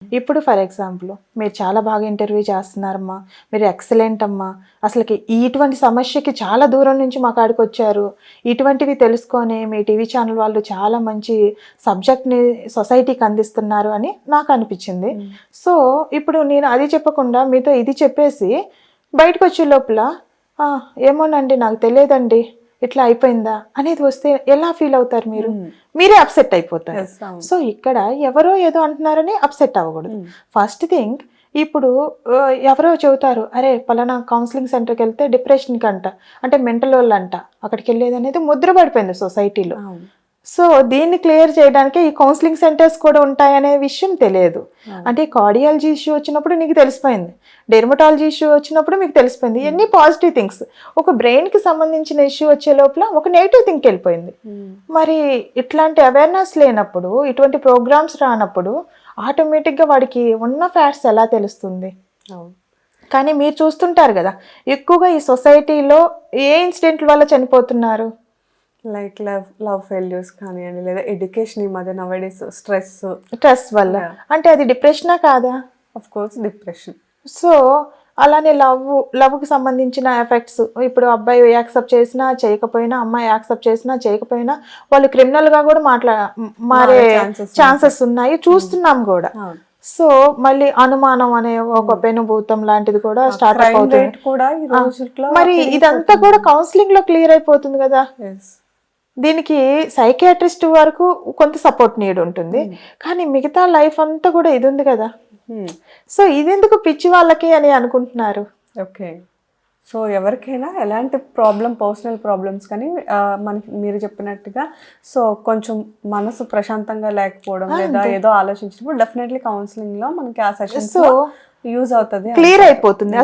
ఇప్పుడు for example మీరు చాలా బాగా ఇంటర్వ్యూ చేస్తున్నారమ్మా, మీరు ఎక్సలెంట్ అమ్మా, అసలుకి ఇటువంటి సమస్యకి చాలా దూరం నుంచి మా కాడికి వచ్చారు, ఇటువంటివి తెలుసుకొని మీ టీవీ ఛానల్ వాళ్ళు చాలా మంచి సబ్జెక్ట్ని సొసైటీకి అందిస్తున్నారు అని నాకు అనిపించింది. సో ఇప్పుడు నేను అది చెప్పకుండా మీతో ఇది చెప్పేసి బయటకు వచ్చే లోపల "ఆ, ఏమోనండి నాకు తెలియదండి ఇట్లా అయిపోయిందా" అనేది వస్తే ఎలా ఫీల్ అవుతారు మీరు? మీరే అప్సెట్ అయిపోతారు. సో ఇక్కడ ఎవరో ఏదో అంటున్నారని అప్సెట్ అవ్వకూడదు. ఫస్ట్ థింగ్ ఇప్పుడు ఎవరో చెబుతారు, అరే పలానా కౌన్సిలింగ్ సెంటర్కి వెళ్తే డిప్రెషన్కి అంట, అంటే మెంటల్ వాళ్ళు అంట అక్కడికి వెళ్ళేది అనేది ముద్ర పడిపోయింది సొసైటీలో. సో దీన్ని క్లియర్ చేయడానికి ఈ కౌన్సిలింగ్ సెంటర్స్ కూడా ఉంటాయనే విషయం తెలియదు. అంటే కార్డియాలజీ ఇష్యూ వచ్చినప్పుడు నీకు తెలిసిపోయింది, డెర్మటాలజీ ఇష్యూ వచ్చినప్పుడు మీకు తెలిసిపోయింది, ఇవన్నీ పాజిటివ్ థింగ్స్. ఒక బ్రెయిన్కి సంబంధించిన ఇష్యూ వచ్చే లోపల ఒక నెగిటివ్ థింగ్ వెళ్ళిపోయింది. మరి ఇట్లాంటి అవేర్నెస్ లేనప్పుడు, ఇటువంటి ప్రోగ్రామ్స్ రానప్పుడు ఆటోమేటిక్గా వాడికి ఉన్న ఫ్యాక్ట్స్ ఎలా తెలుస్తుంది? కానీ మీరు చూస్తుంటారు కదా, ఎక్కువగా ఈ సొసైటీలో ఏ ఇన్సిడెంట్ల వల్ల చనిపోతున్నారు? లైక్ లవ్ ఫెయిల్యూర్స్ కానివ్వండి, లేదా ఎడ్యుకేషన్ ఈ మధ్య నవడేస్ స్ట్రెస్ వల్ల. అంటే అది డిప్రెషనా కాదా? Of course depression. సో అలానే లవ్కి సంబంధించిన ఎఫెక్ట్స్, ఇప్పుడు అబ్బాయి యాక్సెప్ట్ చేసినా చేయకపోయినా, అమ్మాయి యాక్సెప్ట్ చేసినా చేయకపోయినా వాళ్ళు క్రిమినల్గా కూడా మారే ఛాన్సెస్ ఉన్నాయి, చూస్తున్నాం కూడా. సో మళ్ళీ అనుమానం అనే ఒక పెనుభూతం లాంటిది కూడా స్టార్ట్ అవుతుంది. మరి ఇదంతా కూడా కౌన్సిలింగ్ లో క్లియర్ అయిపోతుంది కదా. దీనికి సైకియాట్రిస్ట్ వరకు కొంత సపోర్ట్ నీడ్ ఉంటుంది, కానీ మిగతా లైఫ్ అంతా కూడా ఇది ఉంది కదా. సో ఇదెందుకు పిచ్చి వాళ్ళకి అని అనుకుంటున్నారు? ఓకే, సో ఎవరికైనా ఎలాంటి పర్సనల్ ప్రాబ్లమ్స్ కానీ మనకి మీరు చెప్పినట్టుగా సో కొంచెం మనసు ప్రశాంతంగా లేకపోవడం లేదా ఏదో ఆలోచించినప్పుడు డెఫినెట్లీ కౌన్సిలింగ్ లో మనకి ఆ సెషన్స్ యూజ్ అవుతుంది, క్లియర్ అయిపోతుంది.